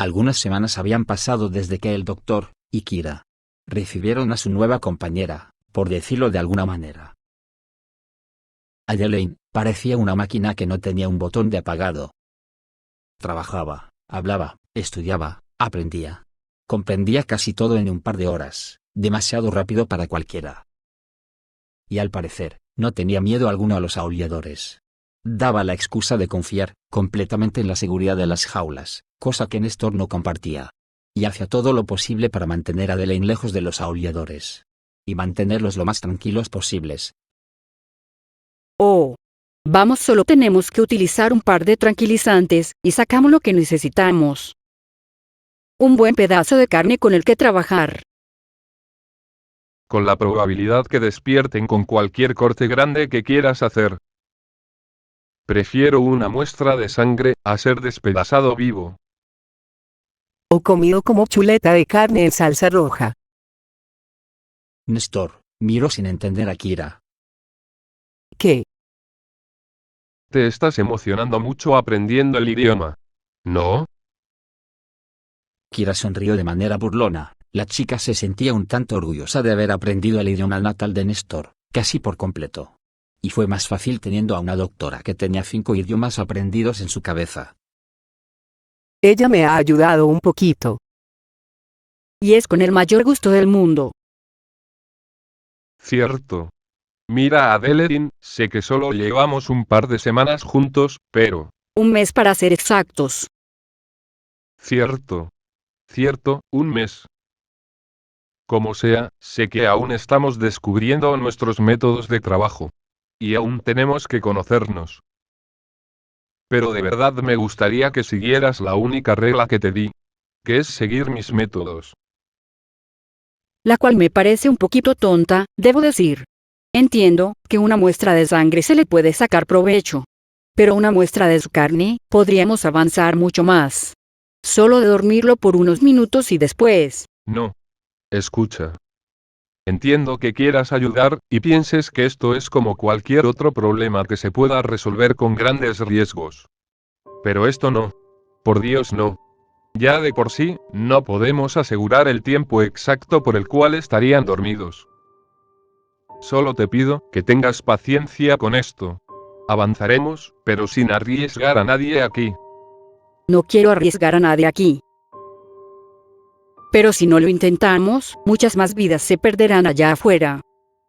Algunas semanas habían pasado desde que el doctor y Kira recibieron a su nueva compañera, por decirlo de alguna manera. Adelaide parecía una máquina que no tenía un botón de apagado. Trabajaba, hablaba, estudiaba, aprendía. Comprendía casi todo en un par de horas, demasiado rápido para cualquiera. Y al parecer, no tenía miedo alguno a los aulladores. Daba la excusa de confiar completamente en la seguridad de las jaulas, cosa que Néstor no compartía. Y hacía todo lo posible para mantener a Adelaide lejos de los aulladores. Y mantenerlos lo más tranquilos posibles. Oh. Vamos, solo tenemos que utilizar un par de tranquilizantes, y sacamos lo que necesitamos. Un buen pedazo de carne con el que trabajar. Con la probabilidad que despierten con cualquier corte grande que quieras hacer. Prefiero una muestra de sangre, a ser despedazado vivo. O comido como chuleta de carne en salsa roja. Néstor miró sin entender a Kira. ¿Qué? Te estás emocionando mucho aprendiendo el idioma, ¿no? Kira sonrió de manera burlona. La chica se sentía un tanto orgullosa de haber aprendido el idioma natal de Néstor, casi por completo. Y fue más fácil teniendo a una doctora que tenía 5 idiomas aprendidos en su cabeza. Ella me ha ayudado un poquito. Y es con el mayor gusto del mundo. Cierto. Mira, Adelaide, sé que solo llevamos un par de semanas juntos, pero... Un mes para ser exactos. Cierto. Cierto, un mes. Como sea, sé que aún estamos descubriendo nuestros métodos de trabajo. Y aún tenemos que conocernos. Pero de verdad me gustaría que siguieras la única regla que te di, que es seguir mis métodos. La cual me parece un poquito tonta, debo decir. Entiendo que una muestra de sangre se le puede sacar provecho. Pero una muestra de su carne, podríamos avanzar mucho más. Solo de dormirlo por unos minutos y después. No. Escucha. Entiendo que quieras ayudar, y pienses que esto es como cualquier otro problema que se pueda resolver con grandes riesgos. Pero esto no. Por Dios no. Ya de por sí, no podemos asegurar el tiempo exacto por el cual estarían dormidos. Solo te pido que tengas paciencia con esto. Avanzaremos, pero sin arriesgar a nadie aquí. No quiero arriesgar a nadie aquí. Pero si no lo intentamos, muchas más vidas se perderán allá afuera.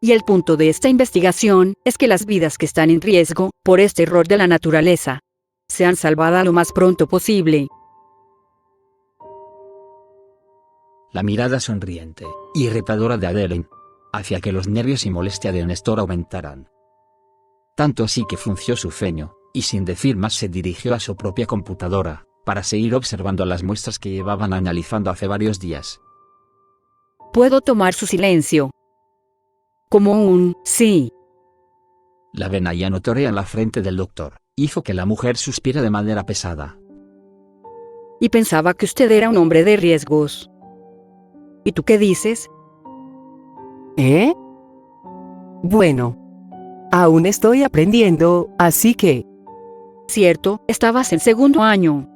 Y el punto de esta investigación es que las vidas que están en riesgo, por este error de la naturaleza, sean salvadas lo más pronto posible. La mirada sonriente y retadora de Adelaide hacía que los nervios y molestia de Néstor aumentaran. Tanto así que frunció su ceño, y sin decir más se dirigió a su propia computadora, para seguir observando las muestras que llevaban analizando hace varios días. Puedo tomar su silencio como un sí. La vena ya notoria en la frente del doctor hizo que la mujer suspira de manera pesada. Y pensaba que usted era un hombre de riesgos. ¿Y tú qué dices? ¿Eh? Bueno. Aún estoy aprendiendo, así que... Cierto, estabas en segundo año.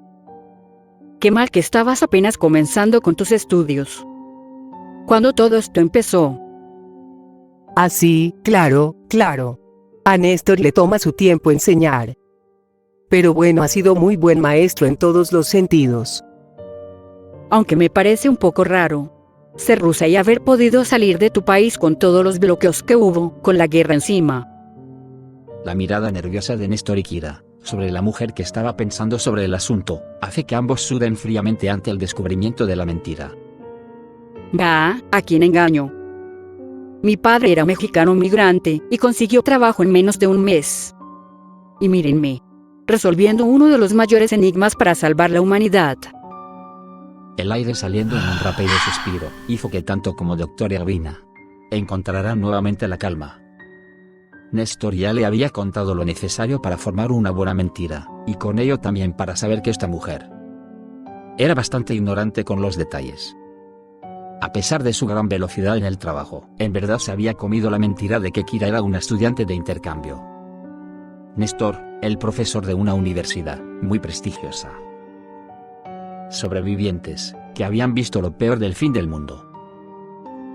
Qué mal que estabas apenas comenzando con tus estudios. ¿Cuándo todo esto empezó? Así, claro, claro. A Néstor le toma su tiempo enseñar. Pero bueno, ha sido muy buen maestro en todos los sentidos. Aunque me parece un poco raro ser rusa y haber podido salir de tu país con todos los bloqueos que hubo, con la guerra encima. La mirada nerviosa de Néstor y Kira sobre la mujer que estaba pensando sobre el asunto hace que ambos suden fríamente ante el descubrimiento de la mentira. Bah, ¿a quién engaño? Mi padre era mexicano migrante y consiguió trabajo en menos de un mes. Y mírenme, resolviendo uno de los mayores enigmas para salvar la humanidad. El aire saliendo en un rápido suspiro hizo que tanto como Dr. Ervina encontraran nuevamente la calma. Néstor ya le había contado lo necesario para formar una buena mentira, y con ello también para saber que esta mujer era bastante ignorante con los detalles. A pesar de su gran velocidad en el trabajo, en verdad se había comido la mentira de que Kira era una estudiante de intercambio. Néstor, el profesor de una universidad muy prestigiosa. sobrevivientes, que habían visto lo peor del fin del mundo.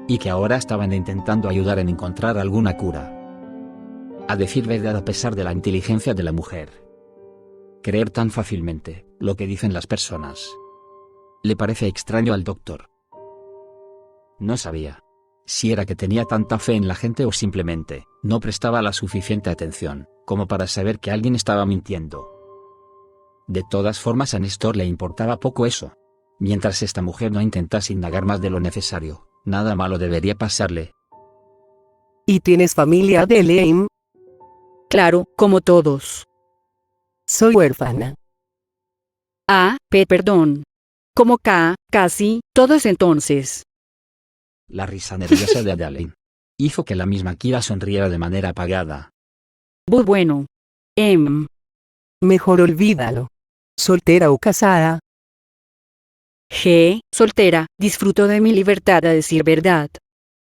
Y que ahora estaban intentando ayudar en encontrar alguna cura. A decir verdad, a pesar de la inteligencia de la mujer, creer tan fácilmente lo que dicen las personas le parece extraño al doctor. No sabía si era que tenía tanta fe en la gente o simplemente no prestaba la suficiente atención como para saber que alguien estaba mintiendo. De todas formas, a Néstor le importaba poco eso. Mientras esta mujer no intentase indagar más de lo necesario, nada malo debería pasarle. ¿Y tienes familia, Adelaide? Claro, como todos. Soy huérfana. Perdón. Como casi, todos entonces. La risa nerviosa de Adelaide hizo que la misma Kira sonriera de manera apagada. Bueno. Mejor olvídalo. ¿Soltera o casada? Soltera, disfruto de mi libertad a decir verdad.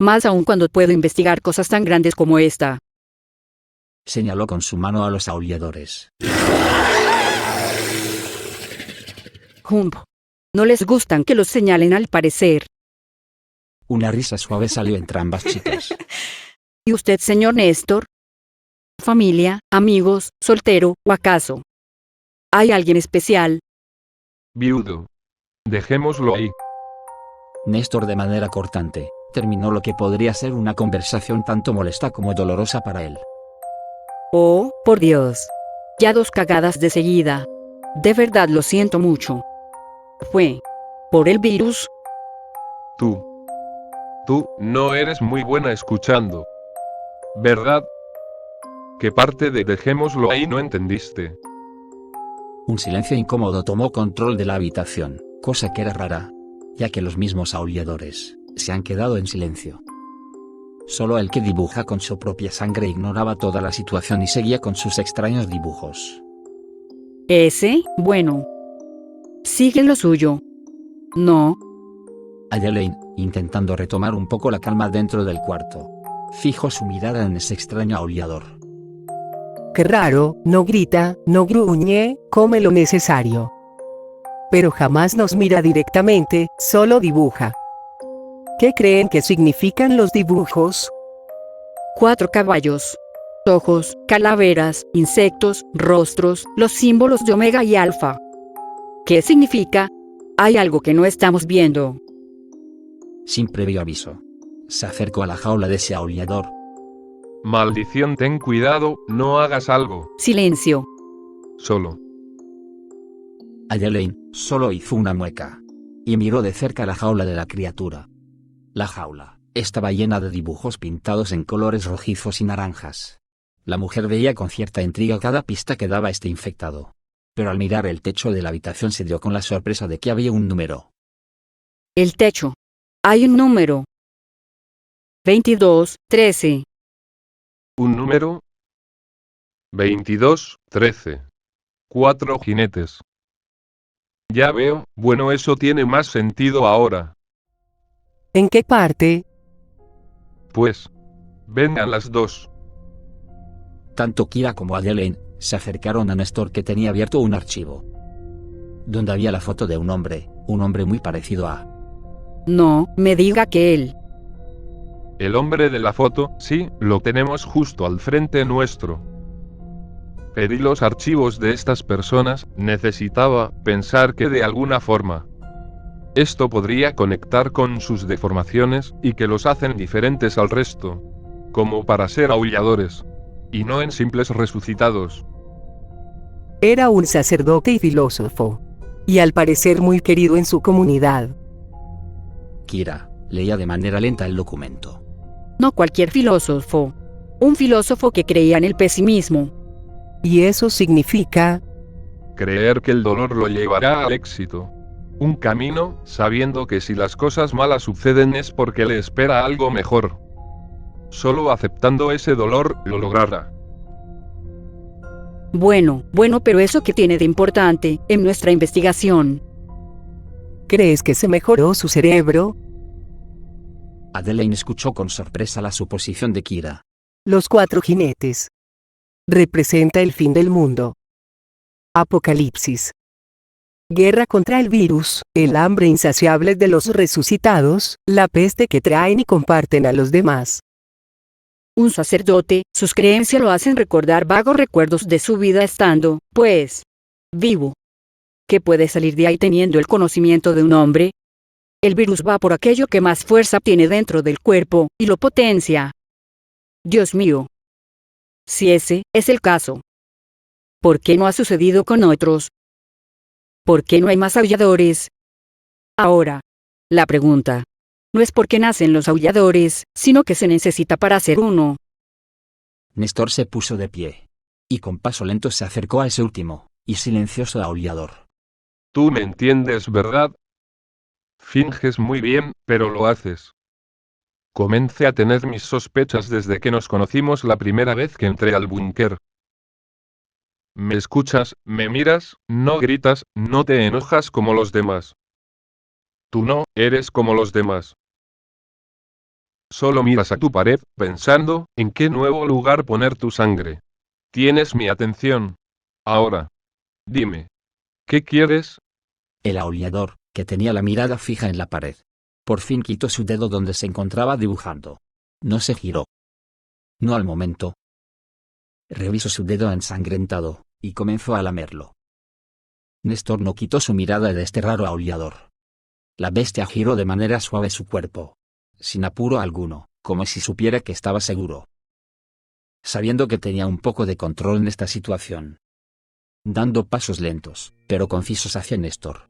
Más aún cuando puedo investigar cosas tan grandes como esta. Señaló con su mano a los aulladores. No les gustan que los señalen, al parecer. Una risa suave salió entre ambas chicas. ¿Y usted, señor Néstor? ¿Familia, amigos, soltero, o acaso hay alguien especial? Viudo. Dejémoslo ahí. Néstor, de manera cortante, terminó lo que podría ser una conversación tanto molesta como dolorosa para él. Oh, por Dios. Ya 2 cagadas de seguida. De verdad lo siento mucho. ¿Fue por el virus? Tú no eres muy buena escuchando. ¿Verdad? ¿Qué parte de dejémoslo ahí no entendiste? Un silencio incómodo tomó control de la habitación, cosa que era rara, ya que los mismos aulladores se han quedado en silencio. Solo el que dibuja con su propia sangre ignoraba toda la situación y seguía con sus extraños dibujos. Bueno. Sigue lo suyo. No. Adelaide, intentando retomar un poco la calma dentro del cuarto, fijó su mirada en ese extraño aullador. Qué raro, no grita, no gruñe, come lo necesario. Pero jamás nos mira directamente, solo dibuja. ¿Qué creen que significan los dibujos? 4 caballos. Ojos, calaveras, insectos, rostros, los símbolos de omega y alfa. ¿Qué significa? Hay algo que no estamos viendo. Sin previo aviso, se acercó a la jaula de ese aullador. Maldición, ten cuidado, no hagas algo. Silencio. Solo. Adelaide solo hizo una mueca y miró de cerca la jaula de la criatura. La jaula estaba llena de dibujos pintados en colores rojizos y naranjas. La mujer veía con cierta intriga cada pista que daba este infectado. Pero al mirar el techo de la habitación se dio con la sorpresa de que había un número. El techo. Hay un número. 22-13. ¿Un número? 22-13. 4 jinetes. Ya veo, bueno, eso tiene más sentido ahora. ¿En qué parte? Pues. Vengan las 2. Tanto Kira como Adelaide se acercaron a Néstor, que tenía abierto un archivo donde había la foto de un hombre muy parecido a... No me diga que él. El hombre de la foto, sí, lo tenemos justo al frente nuestro. Pedí los archivos de estas personas, necesitaba pensar que de alguna forma esto podría conectar con sus deformaciones, y que los hacen diferentes al resto, como para ser aulladores, y no en simples resucitados. Era un sacerdote y filósofo. Y al parecer muy querido en su comunidad. Kira leía de manera lenta el documento. No cualquier filósofo. Un filósofo que creía en el pesimismo. Y eso significa... Creer que el dolor lo llevará al éxito. Un camino, sabiendo que si las cosas malas suceden es porque le espera algo mejor. Solo aceptando ese dolor, lo logrará. Bueno, pero ¿eso qué tiene de importante en nuestra investigación? ¿Crees que se mejoró su cerebro? Adelaide escuchó con sorpresa la suposición de Kira. Los 4 jinetes. Representa el fin del mundo. Apocalipsis. Guerra contra el virus, el hambre insaciable de los resucitados, la peste que traen y comparten a los demás. Un sacerdote, sus creencias lo hacen recordar vagos recuerdos de su vida estando, pues, vivo. ¿Qué puede salir de ahí teniendo el conocimiento de un hombre? El virus va por aquello que más fuerza tiene dentro del cuerpo, y lo potencia. Dios mío. Si ese es el caso, ¿por qué no ha sucedido con otros? ¿Por qué no hay más aulladores? Ahora, la pregunta no es por qué nacen los aulladores, sino que se necesita para ser uno. Néstor se puso de pie. Y con paso lento se acercó a ese último, y silencioso aullador. Tú me entiendes, ¿verdad? Finges muy bien, pero lo haces. Comencé a tener mis sospechas desde que nos conocimos la primera vez que entré al búnker. Me escuchas, me miras, no gritas, no te enojas como los demás. Tú no eres como los demás. Solo miras a tu pared, pensando en qué nuevo lugar poner tu sangre. Tienes mi atención. Ahora. Dime. ¿Qué quieres? El aullador, que tenía la mirada fija en la pared, por fin quitó su dedo donde se encontraba dibujando. No se giró. No al momento. Revisó su dedo ensangrentado, y comenzó a lamerlo. Néstor no quitó su mirada de este raro aullador. La bestia giró de manera suave su cuerpo, sin apuro alguno, como si supiera que estaba seguro. Sabiendo que tenía un poco de control en esta situación. Dando pasos lentos, pero concisos hacia Néstor.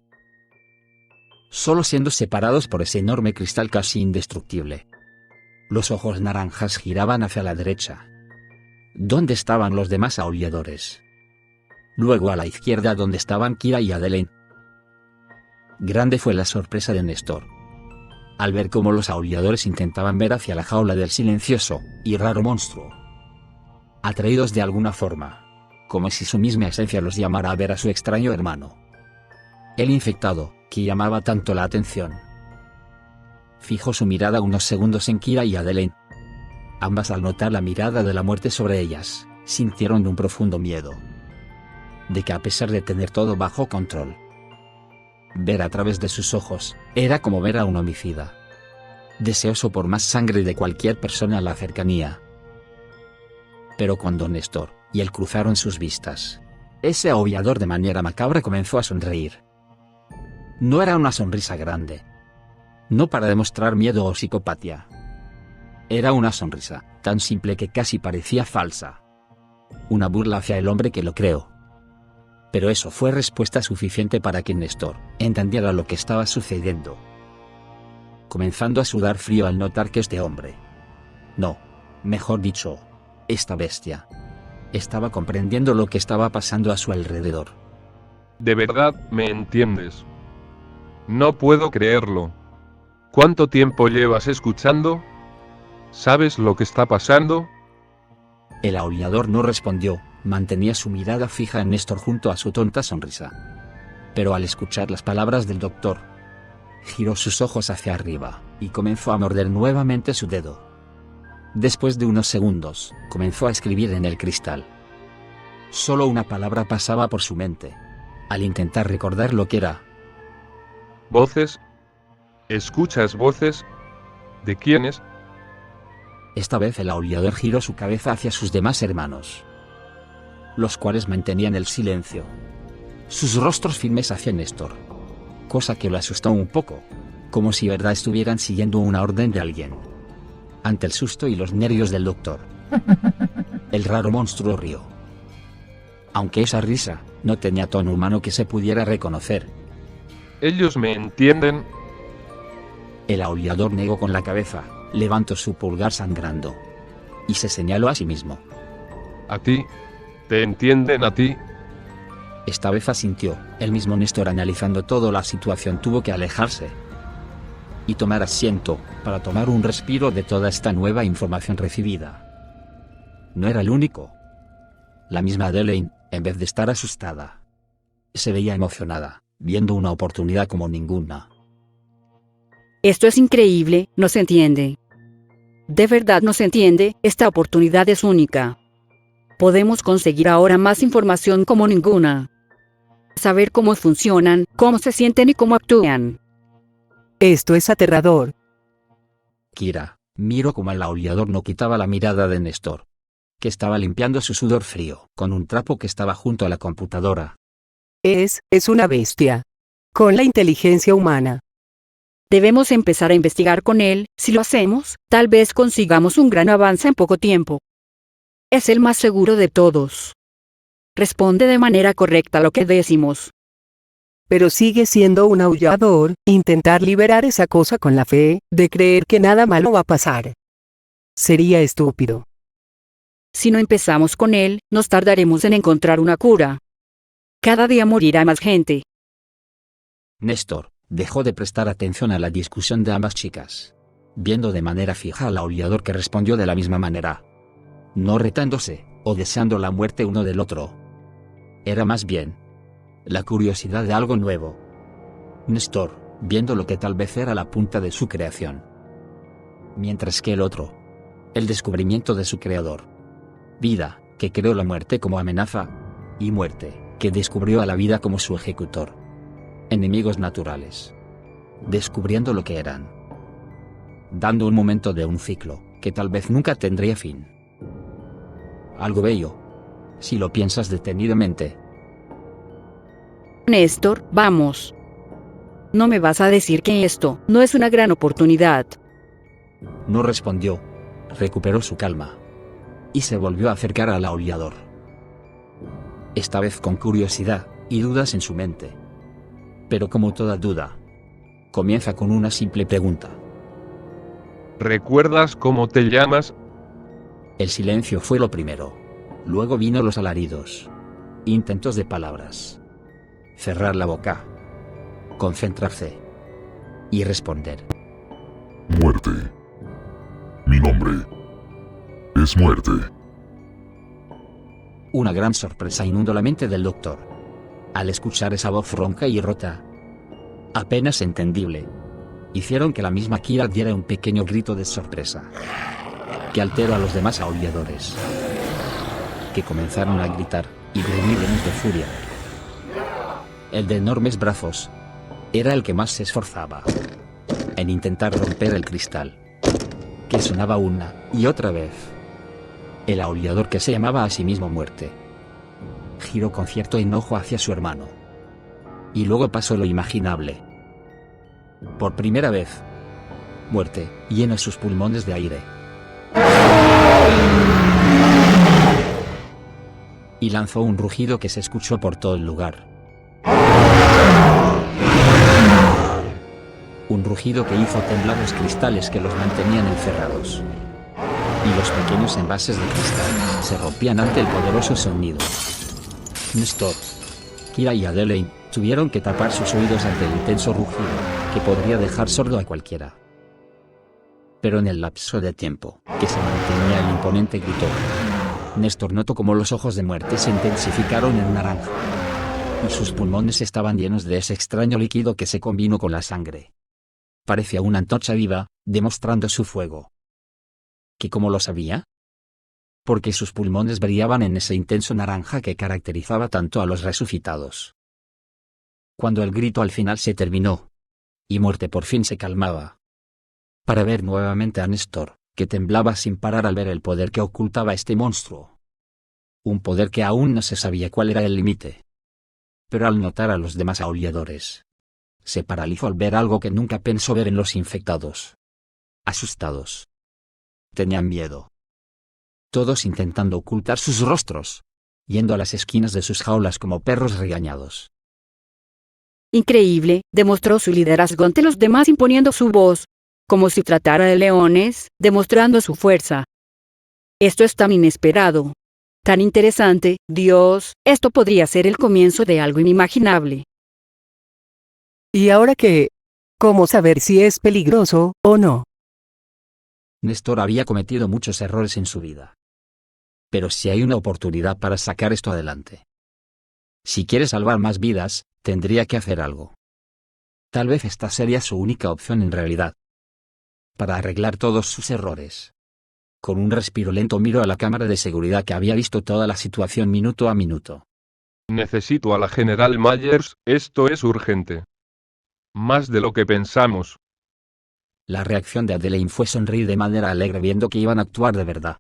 Solo siendo separados por ese enorme cristal casi indestructible. Los ojos naranjas giraban hacia la derecha. ¿Dónde estaban los demás aulladores? Luego a la izquierda donde estaban Kira y Adelaine. Grande fue la sorpresa de Néstor. Al ver cómo los aulladores intentaban ver hacia la jaula del silencioso y raro monstruo. Atraídos de alguna forma. Como si su misma esencia los llamara a ver a su extraño hermano. El infectado, que llamaba tanto la atención. Fijó su mirada unos segundos en Kira y Adelaine. Ambas al notar la mirada de la muerte sobre ellas, sintieron un profundo miedo. De que a pesar de tener todo bajo control, ver a través de sus ojos, era como ver a un homicida. Deseoso por más sangre de cualquier persona a la cercanía. Pero cuando Néstor y él cruzaron sus vistas, ese aullador de manera macabra comenzó a sonreír. No era una sonrisa grande. No para demostrar miedo o psicopatía. Era una sonrisa, tan simple que casi parecía falsa. Una burla hacia el hombre que lo creó. Pero eso fue respuesta suficiente para que Néstor entendiera lo que estaba sucediendo. Comenzando a sudar frío al notar que este hombre, no, mejor dicho, esta bestia, estaba comprendiendo lo que estaba pasando a su alrededor. ¿De verdad me entiendes? No puedo creerlo. ¿Cuánto tiempo llevas escuchando? ¿Sabes lo que está pasando? El aullador no respondió, mantenía su mirada fija en Néstor junto a su tonta sonrisa. Pero al escuchar las palabras del doctor, giró sus ojos hacia arriba, y comenzó a morder nuevamente su dedo. Después de unos segundos, comenzó a escribir en el cristal. Solo una palabra pasaba por su mente, al intentar recordar lo que era. ¿Voces? ¿Escuchas voces? ¿De quiénes? Esta vez el aullador giró su cabeza hacia sus demás hermanos, los cuales mantenían el silencio, sus rostros firmes hacia Néstor, cosa que lo asustó un poco, como si verdad estuvieran siguiendo una orden de alguien. Ante el susto y los nervios del doctor, el raro monstruo rió. Aunque esa risa no tenía tono humano que se pudiera reconocer. ¿Ellos me entienden? El aullador negó con la cabeza, levantó su pulgar sangrando, y se señaló a sí mismo. ¿A ti? ¿Te entienden a ti? Esta vez asintió. El mismo Néstor, analizando toda la situación, tuvo que alejarse y tomar asiento, para tomar un respiro de toda esta nueva información recibida. No era el único. La misma Adelaine, en vez de estar asustada, se veía emocionada, viendo una oportunidad como ninguna. Esto es increíble, no se entiende. De verdad no se entiende, esta oportunidad es única. Podemos conseguir ahora más información como ninguna. Saber cómo funcionan, cómo se sienten y cómo actúan. Esto es aterrador. Kira, miró como el aullador no quitaba la mirada de Néstor, que estaba limpiando su sudor frío con un trapo que estaba junto a la computadora. Es una bestia. Con la inteligencia humana. Debemos empezar a investigar con él. Si lo hacemos, tal vez consigamos un gran avance en poco tiempo. Es el más seguro de todos. Responde de manera correcta a lo que decimos. Pero sigue siendo un aullador. Intentar liberar esa cosa con la fe, de creer que nada malo va a pasar. Sería estúpido. Si no empezamos con él, nos tardaremos en encontrar una cura. Cada día morirá más gente. Néstor dejó de prestar atención a la discusión de ambas chicas, viendo de manera fija al aullador, que respondió de la misma manera, no retándose o deseando la muerte uno del otro. Era más bien la curiosidad de algo nuevo. Néstor, viendo lo que tal vez era la punta de su creación, mientras que el otro, el descubrimiento de su creador. Vida, que creó la muerte como amenaza, y muerte, que descubrió a la vida como su ejecutor. Enemigos naturales. Descubriendo lo que eran. Dando un momento de un ciclo, que tal vez nunca tendría fin. Algo bello, si lo piensas detenidamente. Néstor, vamos. No me vas a decir que esto no es una gran oportunidad. No respondió. Recuperó su calma. Y se volvió a acercar al aullador. Esta vez con curiosidad y dudas en su mente. Pero como toda duda, comienza con una simple pregunta. ¿Recuerdas cómo te llamas? El silencio fue lo primero. Luego vino los alaridos. Intentos de palabras. Cerrar la boca. Concentrarse. Y responder. Muerte. Mi nombre es Muerte. Una gran sorpresa inundó la mente del doctor. Al escuchar esa voz ronca y rota, apenas entendible, hicieron que la misma Kira diera un pequeño grito de sorpresa, que alteró a los demás aulladores, que comenzaron a gritar y gruñir llenos de furia. El de enormes brazos era el que más se esforzaba en intentar romper el cristal, que sonaba una y otra vez. El aullador, que se llamaba a sí mismo Muerte, giró con cierto enojo hacia su hermano. Y luego pasó lo imaginable. Por primera vez, Muerte llenó sus pulmones de aire. Y lanzó un rugido que se escuchó por todo el lugar. Un rugido que hizo temblar los cristales que los mantenían encerrados. Y los pequeños envases de cristal se rompían ante el poderoso sonido. Néstor, Kira y Adelaide tuvieron que tapar sus oídos ante el intenso rugido, que podría dejar sordo a cualquiera. Pero en el lapso de tiempo que se mantenía el imponente grito, Néstor notó como los ojos de Muerte se intensificaron en naranja, y sus pulmones estaban llenos de ese extraño líquido que se combinó con la sangre. Parecía una antorcha viva, demostrando su fuego. ¿Que cómo lo sabía? Porque sus pulmones brillaban en ese intenso naranja que caracterizaba tanto a los resucitados. Cuando el grito al final se terminó, y Muerte por fin se calmaba, para ver nuevamente a Néstor, que temblaba sin parar al ver el poder que ocultaba este monstruo. Un poder que aún no se sabía cuál era el límite. Pero al notar a los demás aulladores, se paralizó al ver algo que nunca pensó ver en los infectados. Asustados. Tenían miedo. Todos intentando ocultar sus rostros, yendo a las esquinas de sus jaulas como perros regañados. Increíble, demostró su liderazgo ante los demás imponiendo su voz, como si tratara de leones, demostrando su fuerza. Esto es tan inesperado, tan interesante, Dios, esto podría ser el comienzo de algo inimaginable. ¿Y ahora qué? ¿Cómo saber si es peligroso o no? Néstor había cometido muchos errores en su vida. Pero si hay una oportunidad para sacar esto adelante. Si quiere salvar más vidas, tendría que hacer algo. Tal vez esta sería su única opción en realidad. Para arreglar todos sus errores. Con un respiro lento miró a la cámara de seguridad que había visto toda la situación minuto a minuto. Necesito a la General Myers, esto es urgente. Más de lo que pensamos. La reacción de Adeleine fue sonreír de manera alegre viendo que iban a actuar de verdad.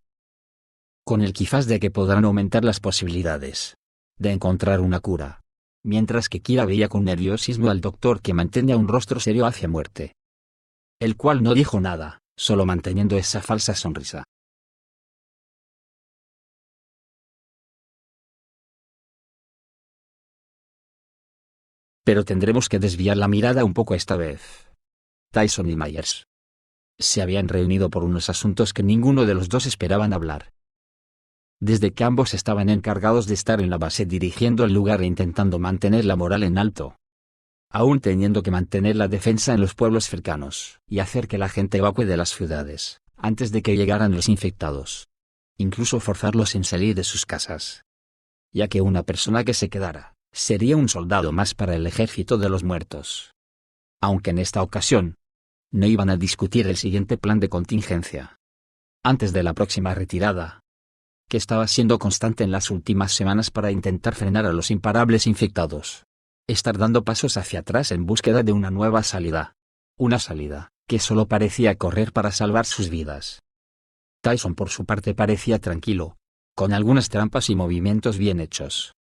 Con el quizás de que podrán aumentar las posibilidades de encontrar una cura. Mientras que Kira veía con nerviosismo al doctor que mantenía un rostro serio hacia muerte. El cual no dijo nada, solo manteniendo esa falsa sonrisa. Pero tendremos que desviar la mirada un poco esta vez. Tyson y Myers se habían reunido por unos asuntos que ninguno de los dos esperaban hablar. Desde que ambos estaban encargados de estar en la base dirigiendo el lugar e intentando mantener la moral en alto. Aún teniendo que mantener la defensa en los pueblos cercanos, y hacer que la gente evacúe de las ciudades, antes de que llegaran los infectados. Incluso forzarlos en salir de sus casas. Ya que una persona que se quedara, sería un soldado más para el ejército de los muertos. Aunque en esta ocasión, no iban a discutir el siguiente plan de contingencia. Antes de la próxima retirada, que estaba siendo constante en las últimas semanas para intentar frenar a los imparables infectados. Estar dando pasos hacia atrás en búsqueda de una nueva salida. Una salida, que solo parecía correr para salvar sus vidas. Tyson por su parte parecía tranquilo, con algunas trampas y movimientos bien hechos.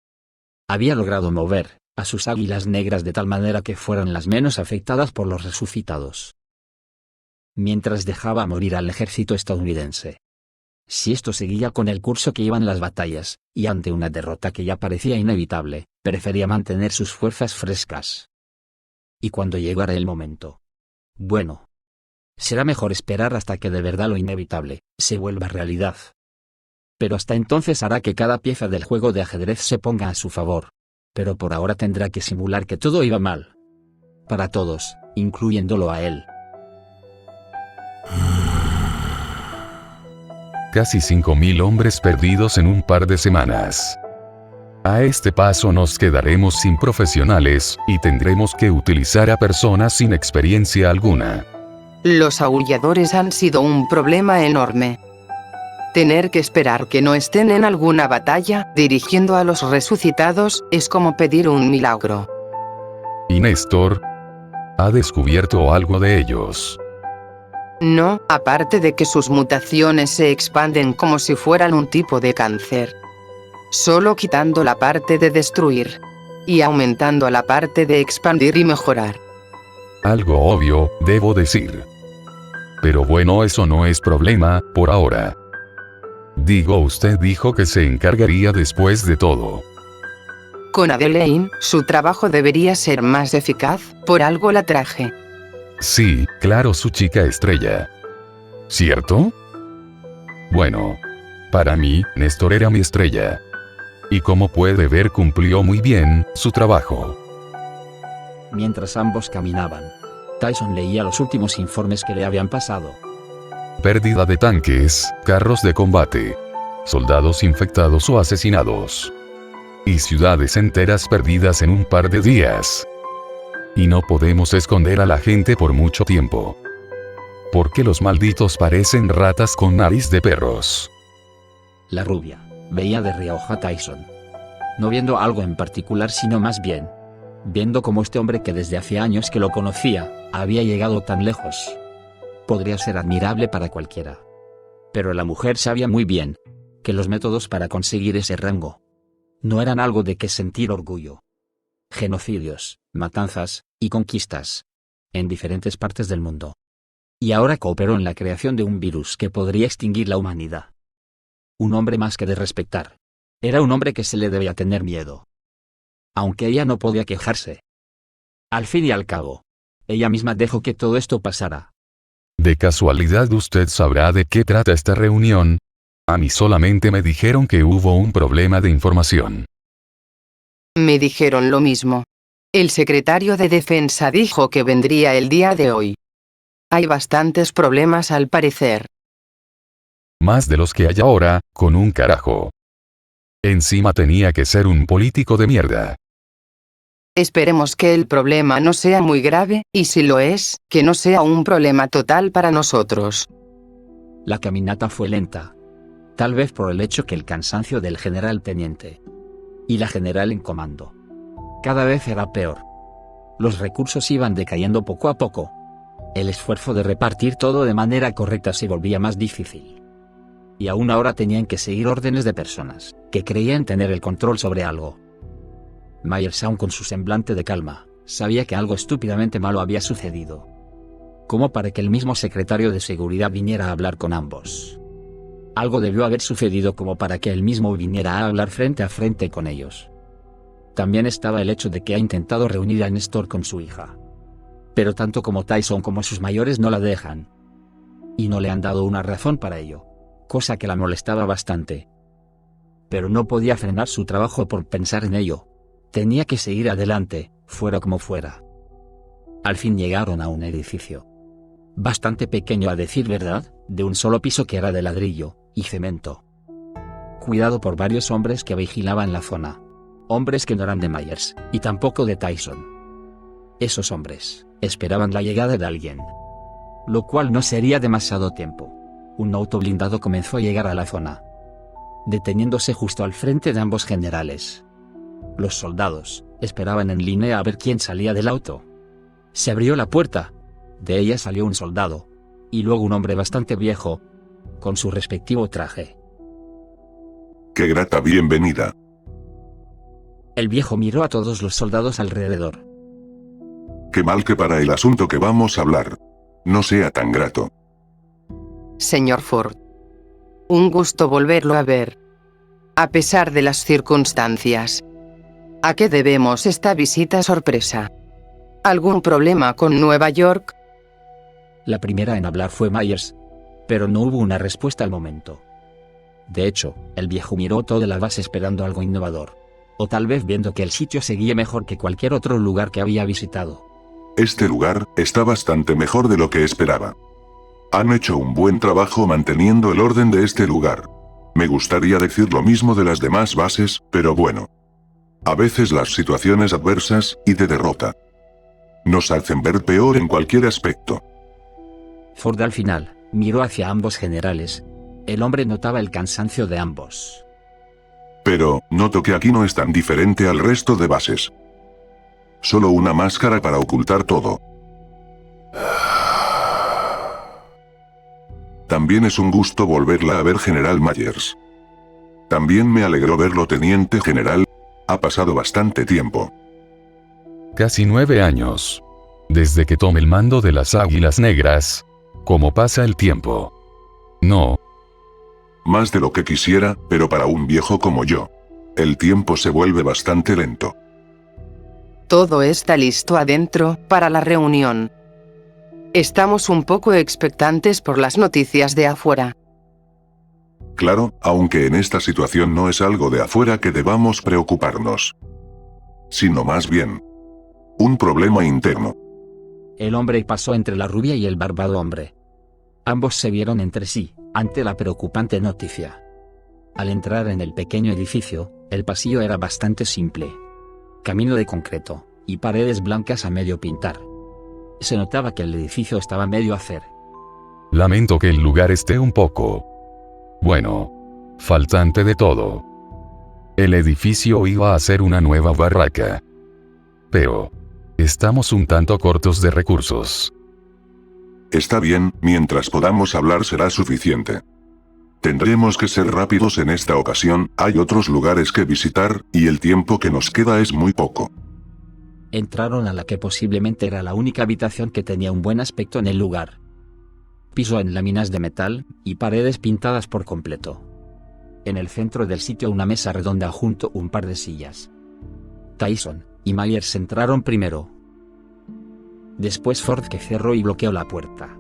Había logrado mover a sus águilas negras de tal manera que fueran las menos afectadas por los resucitados. Mientras dejaba morir al ejército estadounidense. Si esto seguía con el curso que iban las batallas, y ante una derrota que ya parecía inevitable, prefería mantener sus fuerzas frescas. Y cuando llegara el momento. Bueno. Será mejor esperar hasta que de verdad lo inevitable se vuelva realidad. Pero hasta entonces hará que cada pieza del juego de ajedrez se ponga a su favor. Pero por ahora tendrá que simular que todo iba mal. Para todos, incluyéndolo a él. Casi 5.000 hombres perdidos en un par de semanas. A este paso nos quedaremos sin profesionales, y tendremos que utilizar a personas sin experiencia alguna. Los aulladores han sido un problema enorme. Tener que esperar que no estén en alguna batalla, dirigiendo a los resucitados, es como pedir un milagro. ¿Y Néstor? ¿Ha descubierto algo de ellos? No, aparte de que sus mutaciones se expanden como si fueran un tipo de cáncer. Solo quitando la parte de destruir. Y aumentando la parte de expandir y mejorar. Algo obvio, debo decir. Pero bueno, eso no es problema, por ahora. Digo, usted dijo que se encargaría después de todo. Con Adeleine, su trabajo debería ser más eficaz, por algo la traje. Sí, claro, su chica estrella. ¿Cierto? Bueno. Para mí, Néstor era mi estrella. Y como puede ver, cumplió muy bien su trabajo. Mientras ambos caminaban, Tyson leía los últimos informes que le habían pasado. Pérdida de tanques, carros de combate, soldados infectados o asesinados. Y ciudades enteras perdidas en un par de días. Y no podemos esconder a la gente por mucho tiempo. Porque los malditos parecen ratas con nariz de perros. La rubia veía de reojo a Tyson. No viendo algo en particular, sino más bien viendo cómo este hombre que desde hace años que lo conocía, había llegado tan lejos. Podría ser admirable para cualquiera. Pero la mujer sabía muy bien que los métodos para conseguir ese rango no eran algo de que sentir orgullo. Genocidios, matanzas y conquistas en diferentes partes del mundo. Y ahora cooperó en la creación de un virus que podría extinguir la humanidad. Un hombre más que de respetar. Era un hombre que se le debía tener miedo. Aunque ella no podía quejarse. Al fin y al cabo, ella misma dejó que todo esto pasara. ¿De casualidad usted sabrá de qué trata esta reunión? A mí solamente me dijeron que hubo un problema de información. Me dijeron lo mismo. El secretario de Defensa dijo que vendría el día de hoy. Hay bastantes problemas al parecer. Más de los que hay ahora, con un carajo. Encima tenía que ser un político de mierda. Esperemos que el problema no sea muy grave, y si lo es, que no sea un problema total para nosotros. La caminata fue lenta. Tal vez por el hecho que el cansancio del general teniente y la general en comando. Cada vez era peor. Los recursos iban decayendo poco a poco. El esfuerzo de repartir todo de manera correcta se volvía más difícil. Y aún ahora tenían que seguir órdenes de personas que creían tener el control sobre algo. Myers, aún con su semblante de calma, sabía que algo estúpidamente malo había sucedido. Como para que el mismo secretario de seguridad viniera a hablar con ambos. Algo debió haber sucedido como para que él mismo viniera a hablar frente a frente con ellos. También estaba el hecho de que ha intentado reunir a Néstor con su hija. Pero tanto como Tyson como sus mayores no la dejan. Y no le han dado una razón para ello, cosa que la molestaba bastante. Pero no podía frenar su trabajo por pensar en ello. Tenía que seguir adelante, fuera como fuera. Al fin llegaron a un edificio. Bastante pequeño a decir verdad, de un solo piso que era de ladrillo y cemento. Cuidado por varios hombres que vigilaban la zona. Hombres que no eran de Myers, y tampoco de Tyson. Esos hombres esperaban la llegada de alguien. Lo cual no sería demasiado tiempo. Un auto blindado comenzó a llegar a la zona, deteniéndose justo al frente de ambos generales. Los soldados esperaban en línea a ver quién salía del auto. Se abrió la puerta. De ella salió un soldado, y luego un hombre bastante viejo, con su respectivo traje. ¡Qué grata bienvenida! El viejo miró a todos los soldados alrededor. Qué mal que para el asunto que vamos a hablar no sea tan grato. Señor Ford. Un gusto volverlo a ver. A pesar de las circunstancias. ¿A qué debemos esta visita sorpresa? ¿Algún problema con Nueva York? La primera en hablar fue Myers, pero no hubo una respuesta al momento. De hecho, el viejo miró toda la base esperando algo innovador. O tal vez viendo que el sitio seguía mejor que cualquier otro lugar que había visitado. Este lugar está bastante mejor de lo que esperaba. Han hecho un buen trabajo manteniendo el orden de este lugar. Me gustaría decir lo mismo de las demás bases, pero bueno. A veces las situaciones adversas y de derrota nos hacen ver peor en cualquier aspecto. Ford al final miró hacia ambos generales. El hombre notaba el cansancio de ambos. Pero, noto que aquí no es tan diferente al resto de bases. Solo una máscara para ocultar todo. También es un gusto volverla a ver, General Myers. También me alegró verlo, Teniente General. Ha pasado bastante tiempo. Casi 9 años. Desde que tomé el mando de las Águilas Negras. ¿Cómo pasa el tiempo? No. Más de lo que quisiera, pero para un viejo como yo, el tiempo se vuelve bastante lento. Todo está listo adentro para la reunión. Estamos un poco expectantes por las noticias de afuera. Claro, aunque en esta situación no es algo de afuera que debamos preocuparnos, sino más bien un problema interno. El hombre pasó entre la rubia y el barbado hombre. Ambos se vieron entre sí, ante la preocupante noticia. Al entrar en el pequeño edificio, el pasillo era bastante simple. Camino de concreto, y paredes blancas a medio pintar. Se notaba que el edificio estaba medio a hacer. Lamento que el lugar esté un poco... bueno, faltante de todo. El edificio iba a ser una nueva barraca. Pero... estamos un tanto cortos de recursos. Está bien, mientras podamos hablar será suficiente. Tendremos que ser rápidos en esta ocasión, hay otros lugares que visitar, y el tiempo que nos queda es muy poco. Entraron a la que posiblemente era la única habitación que tenía un buen aspecto en el lugar. Piso en láminas de metal, y paredes pintadas por completo. En el centro del sitio una mesa redonda junto a un par de sillas. Tyson y Myers entraron primero. Después Ford, que cerró y bloqueó la puerta,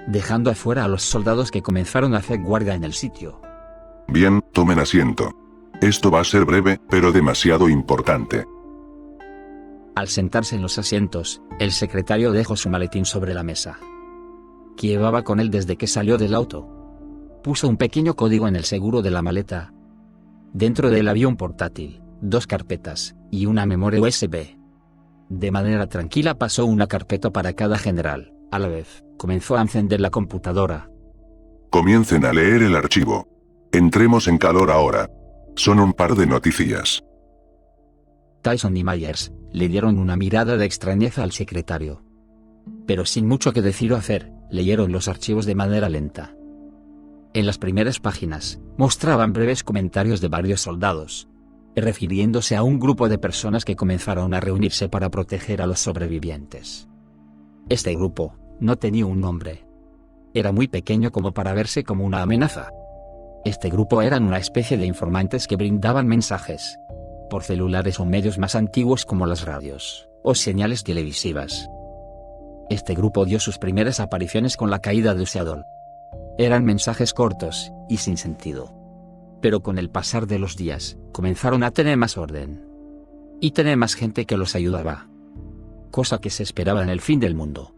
dejando afuera a los soldados que comenzaron a hacer guardia en el sitio. Bien, tomen asiento. Esto va a ser breve, pero demasiado importante. Al sentarse en los asientos, el secretario dejó su maletín sobre la mesa, que llevaba con él desde que salió del auto. Puso un pequeño código en el seguro de la maleta. Dentro de él había un portátil, 2 carpetas, y una memoria USB. De manera tranquila pasó una carpeta para cada general. A la vez, comenzó a encender la computadora. Comiencen a leer el archivo. Entremos en calor ahora. Son un par de noticias. Tyson y Myers le dieron una mirada de extrañeza al secretario. Pero sin mucho que decir o hacer, leyeron los archivos de manera lenta. En las primeras páginas, mostraban breves comentarios de varios soldados, refiriéndose a un grupo de personas que comenzaron a reunirse para proteger a los sobrevivientes. Este grupo no tenía un nombre. Era muy pequeño como para verse como una amenaza. Este grupo eran una especie de informantes que brindaban mensajes por celulares o medios más antiguos como las radios o señales televisivas. Este grupo dio sus primeras apariciones con la caída de Seattle. Eran mensajes cortos y sin sentido. Pero con el pasar de los días, comenzaron a tener más orden. Y tener más gente que los ayudaba. Cosa que se esperaba en el fin del mundo.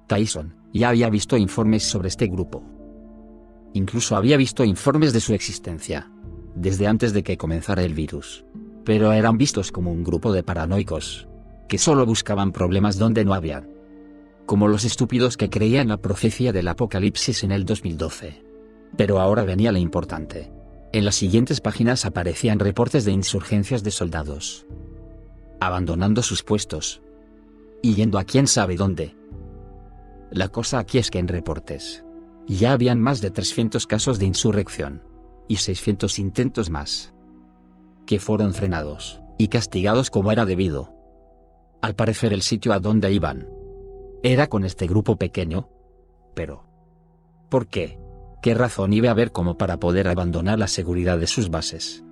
Tyson ya había visto informes sobre este grupo. Incluso había visto informes de su existencia, desde antes de que comenzara el virus. Pero eran vistos como un grupo de paranoicos, que solo buscaban problemas donde no habían. Como los estúpidos que creían la profecía del apocalipsis en el 2012. Pero ahora venía lo importante. En las siguientes páginas aparecían reportes de insurgencias de soldados abandonando sus puestos y yendo a quién sabe dónde. La cosa aquí es que en reportes ya habían más de 300 casos de insurrección y 600 intentos más que fueron frenados y castigados como era debido. Al parecer el sitio a donde iban era con este grupo pequeño. Pero ¿por qué? ¿Qué razón iba a haber como para poder abandonar la seguridad de sus bases?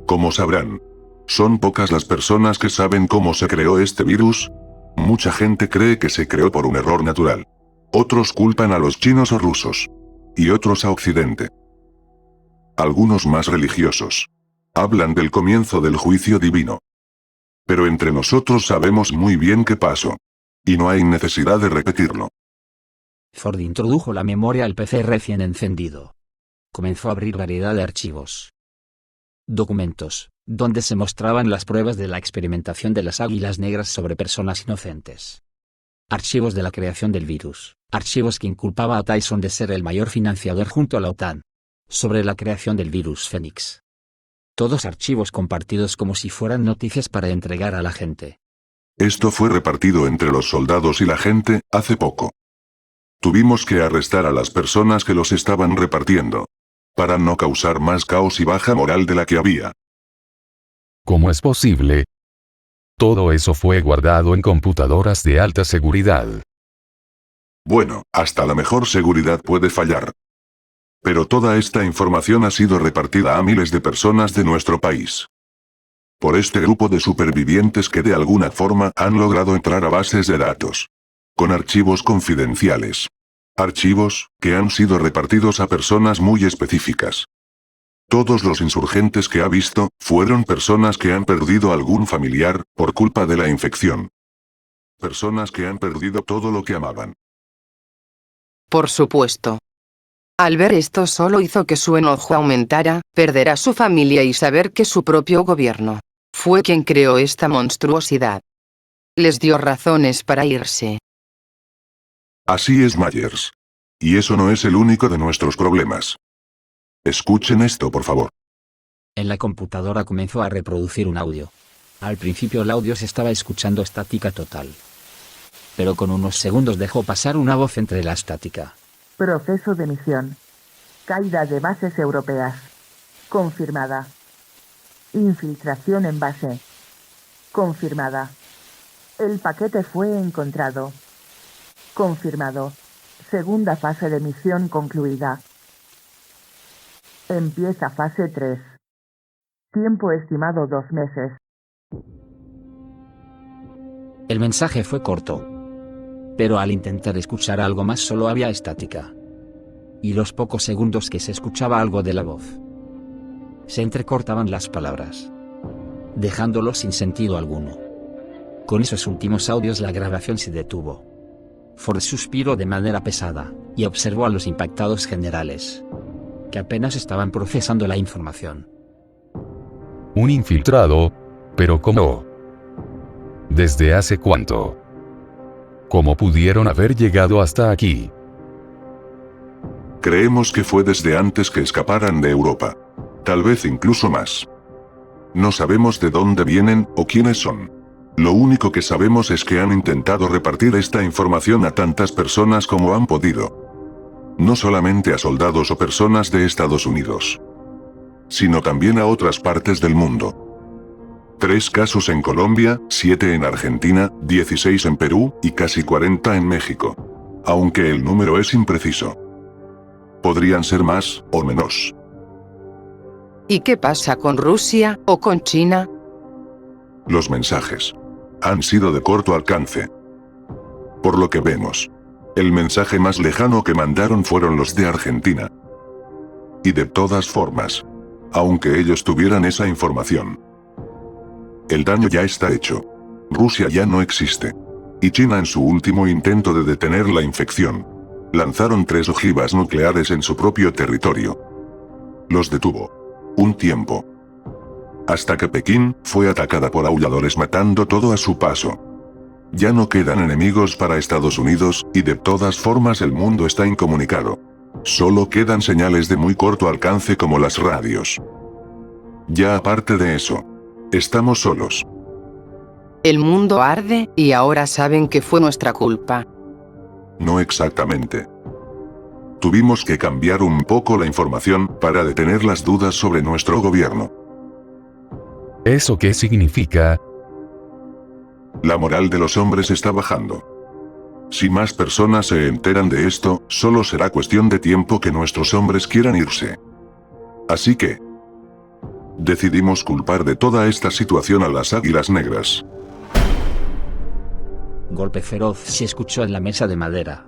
Como sabrán, son pocas las personas que saben cómo se creó este virus. Mucha gente cree que se creó por un error natural. Otros culpan a los chinos o rusos. Y otros a Occidente. Algunos más religiosos hablan del comienzo del juicio divino. Pero entre nosotros sabemos muy bien qué pasó. Y no hay necesidad de repetirlo. Ford introdujo la memoria al PC recién encendido. Comenzó a abrir variedad de archivos. Documentos, donde se mostraban las pruebas de la experimentación de las águilas negras sobre personas inocentes. Archivos de la creación del virus, archivos que inculpaba a Tyson de ser el mayor financiador junto a la OTAN, sobre la creación del virus Fénix. Todos archivos compartidos como si fueran noticias para entregar a la gente. Esto fue repartido entre los soldados y la gente, hace poco. Tuvimos que arrestar a las personas que los estaban repartiendo. Para no causar más caos y baja moral de la que había. ¿Cómo es posible? Todo eso fue guardado en computadoras de alta seguridad. Bueno, hasta la mejor seguridad puede fallar. Pero toda esta información ha sido repartida a miles de personas de nuestro país. Por este grupo de supervivientes que de alguna forma han logrado entrar a bases de datos. Con archivos confidenciales. Archivos, que han sido repartidos a personas muy específicas. Todos los insurgentes que ha visto, fueron personas que han perdido algún familiar, por culpa de la infección. Personas que han perdido todo lo que amaban. Por supuesto. Al ver esto solo hizo que su enojo aumentara, perder a su familia y saber que su propio gobierno fue quien creó esta monstruosidad. Les dio razones para irse. Así es, Myers. Y eso no es el único de nuestros problemas. Escuchen esto, por favor. En la computadora comenzó a reproducir un audio. Al principio el audio se estaba escuchando estática total. Pero con unos segundos dejó pasar una voz entre la estática. Proceso de misión. Caída de bases europeas. Confirmada. Infiltración en base. Confirmada. El paquete fue encontrado. Confirmado. Segunda fase de misión concluida. Empieza fase 3. Tiempo estimado 2 meses. El mensaje fue corto. Pero al intentar escuchar algo más solo había estática. Y los pocos segundos que se escuchaba algo de la voz, se entrecortaban las palabras, dejándolo sin sentido alguno. Con esos últimos audios la grabación se detuvo. Ford suspiró de manera pesada, y observó a los impactados generales, que apenas estaban procesando la información. Un infiltrado, pero ¿cómo? ¿Desde hace cuánto? ¿Cómo pudieron haber llegado hasta aquí? Creemos que fue desde antes que escaparan de Europa. Tal vez incluso más. No sabemos de dónde vienen o quiénes son. Lo único que sabemos es que han intentado repartir esta información a tantas personas como han podido. No solamente a soldados o personas de Estados Unidos, sino también a otras partes del mundo. 3 casos en Colombia, 7 en Argentina, 16 en Perú, y casi 40 en México. Aunque el número es impreciso. Podrían ser más, o menos. ¿Y qué pasa con Rusia, o con China? Los mensajes han sido de corto alcance. Por lo que vemos, el mensaje más lejano que mandaron fueron los de Argentina. Y de todas formas, aunque ellos tuvieran esa información, el daño ya está hecho. Rusia ya no existe. Y China, en su último intento de detener la infección, lanzaron 3 ojivas nucleares en su propio territorio. Los detuvo un tiempo, hasta que Pekín fue atacada por aulladores, matando todo a su paso. Ya no quedan enemigos para Estados Unidos, y de todas formas el mundo está incomunicado. Solo quedan señales de muy corto alcance como las radios. Ya aparte de eso, estamos solos. El mundo arde, y ahora saben que fue nuestra culpa. No exactamente. Tuvimos que cambiar un poco la información para detener las dudas sobre nuestro gobierno. ¿Eso qué significa? La moral de los hombres está bajando. Si más personas se enteran de esto, solo será cuestión de tiempo que nuestros hombres quieran irse. Así que decidimos culpar de toda esta situación a las Águilas Negras. Golpe feroz se escuchó en la mesa de madera.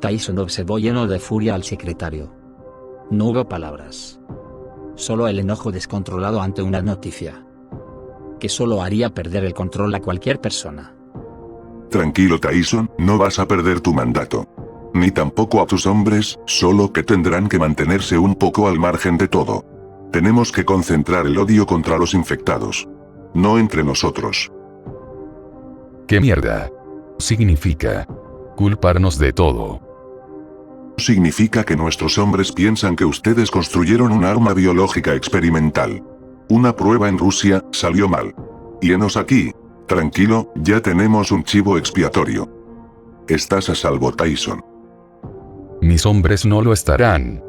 Tyson observó lleno de furia al secretario. No hubo palabras. Solo el enojo descontrolado ante una noticia que solo haría perder el control a cualquier persona. Tranquilo, Tyson, no vas a perder tu mandato. Ni tampoco a tus hombres, solo que tendrán que mantenerse un poco al margen de todo. Tenemos que concentrar el odio contra los infectados, no entre nosotros. ¿Qué mierda significa culparnos de todo? Significa que nuestros hombres piensan que ustedes construyeron un arma biológica experimental. Una prueba en Rusia salió mal. Y enos aquí. Tranquilo, ya tenemos un chivo expiatorio. Estás a salvo, Tyson. Mis hombres no lo estarán.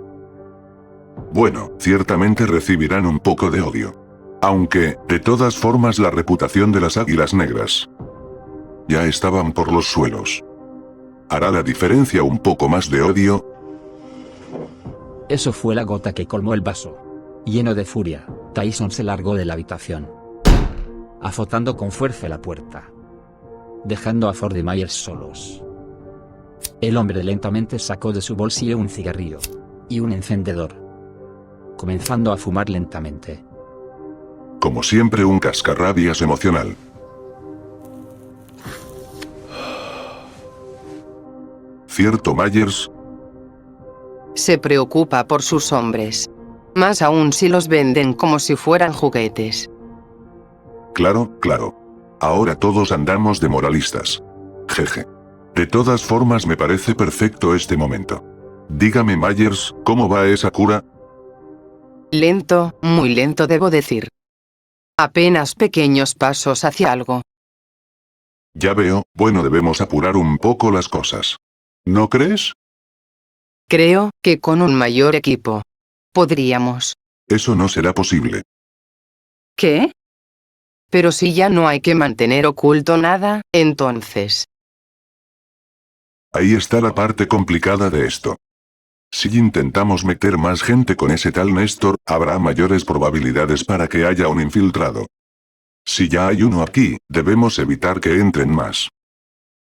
Bueno, ciertamente recibirán un poco de odio. Aunque, de todas formas, la reputación de las Águilas Negras ya estaban por los suelos. ¿Hará la diferencia un poco más de odio? Eso fue la gota que colmó el vaso. Lleno de furia, Tyson se largó de la habitación, azotando con fuerza la puerta, dejando a Ford y Myers solos. El hombre lentamente sacó de su bolsillo un cigarrillo y un encendedor, comenzando a fumar lentamente. Como siempre, un cascarrabias emocional. ¿Cierto, Myers? Se preocupa por sus hombres. Más aún si los venden como si fueran juguetes. Claro, claro. Ahora todos andamos de moralistas. Jeje. De todas formas, me parece perfecto este momento. Dígame, Myers, ¿cómo va esa cura? Lento, muy lento debo decir. Apenas pequeños pasos hacia algo. Ya veo, bueno, debemos apurar un poco las cosas. ¿No crees? Creo que con un mayor equipo podríamos. Eso no será posible. ¿Qué? Pero si ya no hay que mantener oculto nada, entonces. Ahí está la parte complicada de esto. Si intentamos meter más gente con ese tal Néstor, habrá mayores probabilidades para que haya un infiltrado. Si ya hay uno aquí, debemos evitar que entren más.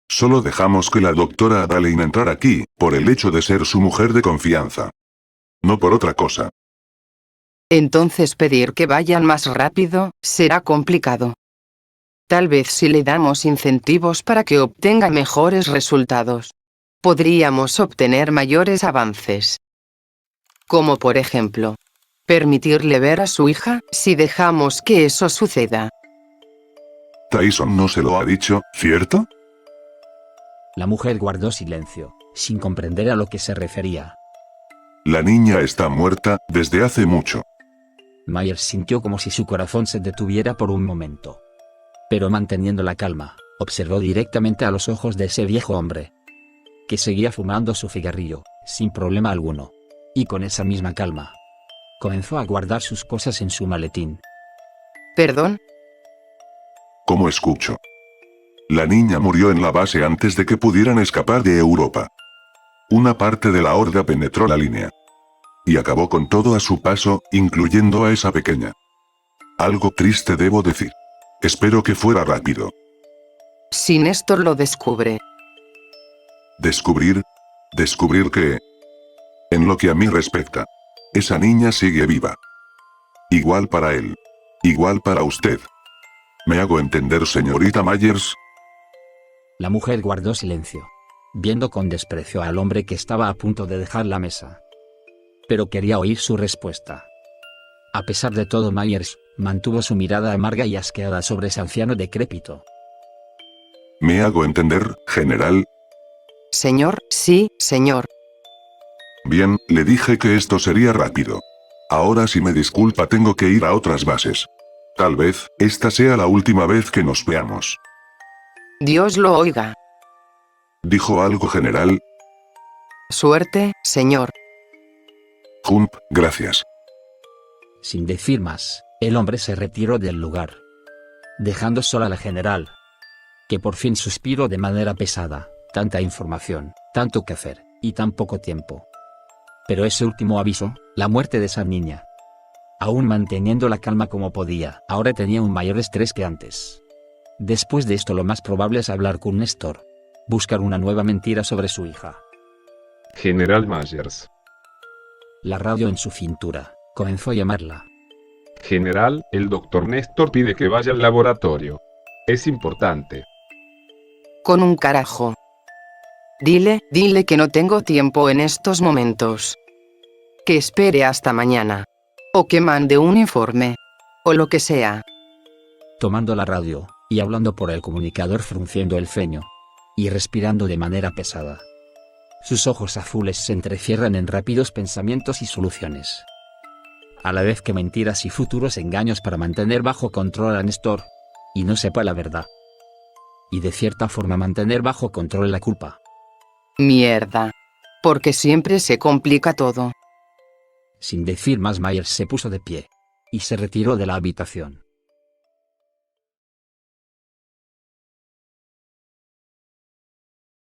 Solo dejamos que la doctora Adaleyn entrar aquí, por el hecho de ser su mujer de confianza. No por otra cosa. Entonces pedir que vayan más rápido, será complicado. Tal vez si le damos incentivos para que obtenga mejores resultados, podríamos obtener mayores avances. Como por ejemplo, permitirle ver a su hija, si dejamos que eso suceda. Tyson no se lo ha dicho, ¿cierto? La mujer guardó silencio, sin comprender a lo que se refería. La niña está muerta, desde hace mucho. Myers sintió como si su corazón se detuviera por un momento. Pero manteniendo la calma, observó directamente a los ojos de ese viejo hombre, que seguía fumando su cigarrillo, sin problema alguno. Y con esa misma calma, comenzó a guardar sus cosas en su maletín. ¿Perdón? ¿Cómo escucho? La niña murió en la base antes de que pudieran escapar de Europa. Una parte de la horda penetró la línea. Y acabó con todo a su paso, incluyendo a esa pequeña. Algo triste debo decir. Espero que fuera rápido. Si Néstor lo descubre. ¿Descubrir? ¿Descubrir qué? En lo que a mí respecta. Esa niña sigue viva. Igual para él. Igual para usted. ¿Me hago entender, señorita Myers? La mujer guardó silencio, viendo con desprecio al hombre que estaba a punto de dejar la mesa. Pero quería oír su respuesta. A pesar de todo, Myers mantuvo su mirada amarga y asqueada sobre ese anciano decrépito. ¿Me hago entender, general? Señor, sí, señor. Bien, le dije que esto sería rápido. Ahora si me disculpa tengo que ir a otras bases. Tal vez, esta sea la última vez que nos veamos. Dios lo oiga. ¿Dijo algo, general? Suerte, señor. Hump, gracias. Sin decir más, el hombre se retiró del lugar, dejando sola a la general, que por fin suspiró de manera pesada. Tanta información, tanto que hacer, y tan poco tiempo. Pero ese último aviso, la muerte de esa niña. Aún manteniendo la calma como podía, ahora tenía un mayor estrés que antes. Después de esto lo más probable es hablar con Néstor. Buscar una nueva mentira sobre su hija. General Myers. La radio en su cintura, comenzó a llamarla. General, el doctor Néstor pide que vaya al laboratorio. Es importante. Con un carajo. Dile que no tengo tiempo en estos momentos. Que espere hasta mañana. O que mande un informe. O lo que sea. Tomando la radio, y hablando por el comunicador frunciendo el ceño. Y respirando de manera pesada. Sus ojos azules se entrecierran en rápidos pensamientos y soluciones. A la vez que mentiras y futuros engaños para mantener bajo control a Néstor. Y no sepa la verdad. Y de cierta forma mantener bajo control la culpa. Mierda. Porque siempre se complica todo. Sin decir más, Myers se puso de pie. Y se retiró de la habitación.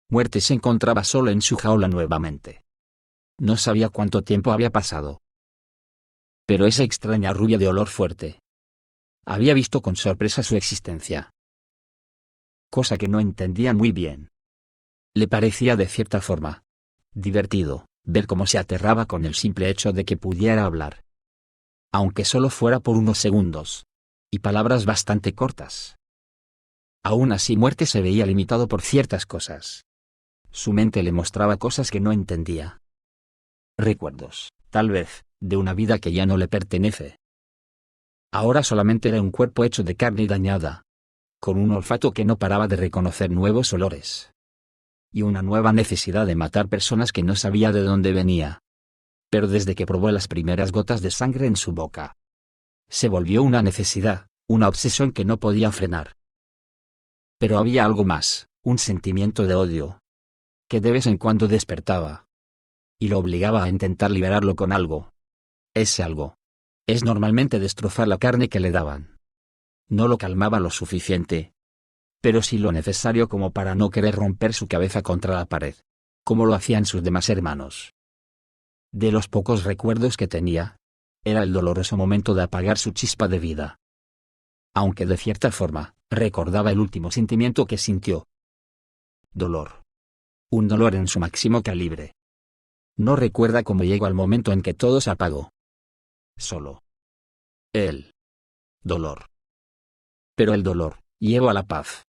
Muerte se encontraba solo en su jaula nuevamente. No sabía cuánto tiempo había pasado. Pero esa extraña rubia de olor fuerte. Había visto con sorpresa su existencia. Cosa que no entendía muy bien. Le parecía de cierta forma divertido ver cómo se aterraba con el simple hecho de que pudiera hablar. Aunque solo fuera por unos segundos. Y palabras bastante cortas. Aún así, Muerte se veía limitado por ciertas cosas. Su mente le mostraba cosas que no entendía. Recuerdos, tal vez, de una vida que ya no le pertenece. Ahora solamente era un cuerpo hecho de carne dañada. Con un olfato que no paraba de reconocer nuevos olores. Y una nueva necesidad de matar personas que no sabía de dónde venía. Pero desde que probó las primeras gotas de sangre en su boca, se volvió una necesidad, una obsesión que no podía frenar. Pero había algo más, un sentimiento de odio, que de vez en cuando despertaba. Y lo obligaba a intentar liberarlo con algo. Ese algo es normalmente destrozar la carne que le daban. No lo calmaba lo suficiente, pero sí lo necesario como para no querer romper su cabeza contra la pared, como lo hacían sus demás hermanos. De los pocos recuerdos que tenía, era el doloroso momento de apagar su chispa de vida. Aunque de cierta forma, recordaba el último sentimiento que sintió. Dolor. Un dolor en su máximo calibre. No recuerda cómo llegó al momento en que todo se apagó. Solo el dolor. Pero el dolor llevó a la paz.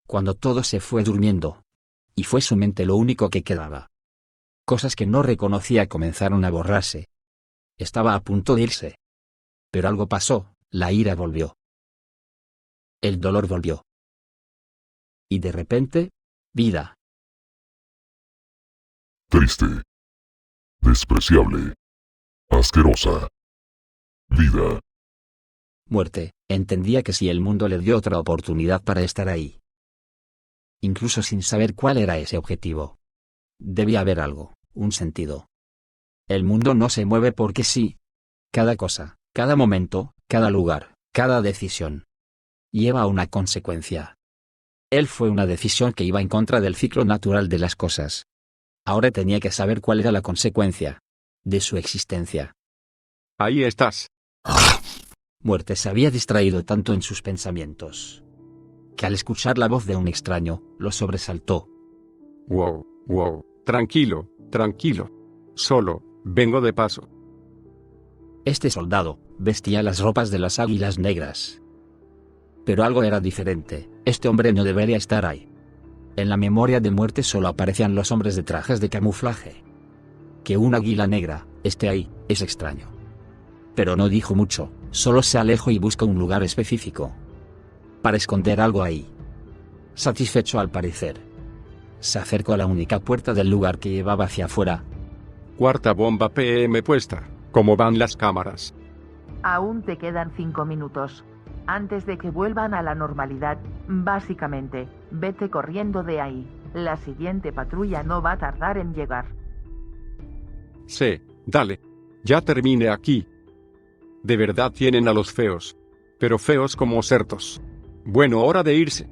Cuando todo se fue durmiendo. Y fue su mente lo único que quedaba. Cosas que no reconocía comenzaron a borrarse. Estaba a punto de irse. Pero algo pasó, la ira volvió. El dolor volvió. Y de repente, vida. Triste. Despreciable. Asquerosa. Vida. Muerte, entendía que si el mundo le dio otra oportunidad para estar ahí, incluso sin saber cuál era ese objetivo, debía haber algo, un sentido. El mundo no se mueve porque sí. Cada cosa, cada momento, cada lugar, cada decisión, lleva una consecuencia. Él fue una decisión que iba en contra del ciclo natural de las cosas. Ahora tenía que saber cuál era la consecuencia de su existencia. Ahí estás. Muerte se había distraído tanto en sus pensamientos que al escuchar la voz de un extraño, lo sobresaltó. Wow. Tranquilo, tranquilo. Solo, vengo de paso. Este soldado vestía las ropas de las águilas negras. Pero algo era diferente, este hombre no debería estar ahí. En la memoria de Muerte solo aparecían los hombres de trajes de camuflaje. Que un águila negra esté ahí, es extraño. Pero no dijo mucho, solo se alejó y buscó un lugar específico para esconder algo ahí. Satisfecho al parecer, se acercó a la única puerta del lugar que llevaba hacia afuera. Cuarta bomba PM puesta. ¿Cómo van las cámaras? Aún te quedan 5 minutos. Antes de que vuelvan a la normalidad, básicamente, vete corriendo de ahí. La siguiente patrulla no va a tardar en llegar. Sí, dale. Ya terminé aquí. De verdad tienen a los feos. Pero feos como cerdos. Bueno, hora de irse.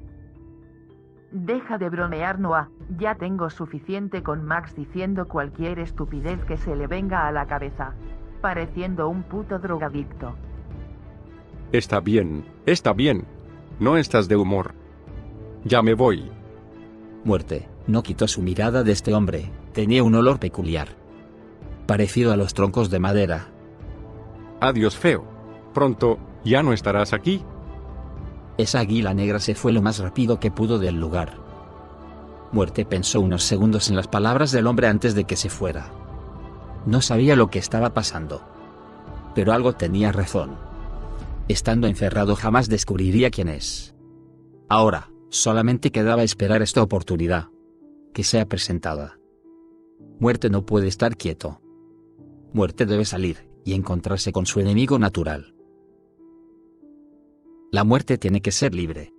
Deja de bromear, Noah. Ya tengo suficiente con Max diciendo cualquier estupidez que se le venga a la cabeza. Pareciendo un puto drogadicto. Está bien. No estás de humor. Ya me voy. Muerte no quitó su mirada de este hombre, tenía un olor peculiar, parecido a los troncos de madera. Adiós, feo. Pronto, ya no estarás aquí. Esa águila negra se fue lo más rápido que pudo del lugar. Muerte pensó unos segundos en las palabras del hombre antes de que se fuera. No sabía lo que estaba pasando. Pero algo tenía razón. Estando encerrado jamás descubriría quién es. Ahora, solamente quedaba esperar esta oportunidad que sea presentada. Muerte no puede estar quieto. Muerte debe salir y encontrarse con su enemigo natural. La muerte tiene que ser libre.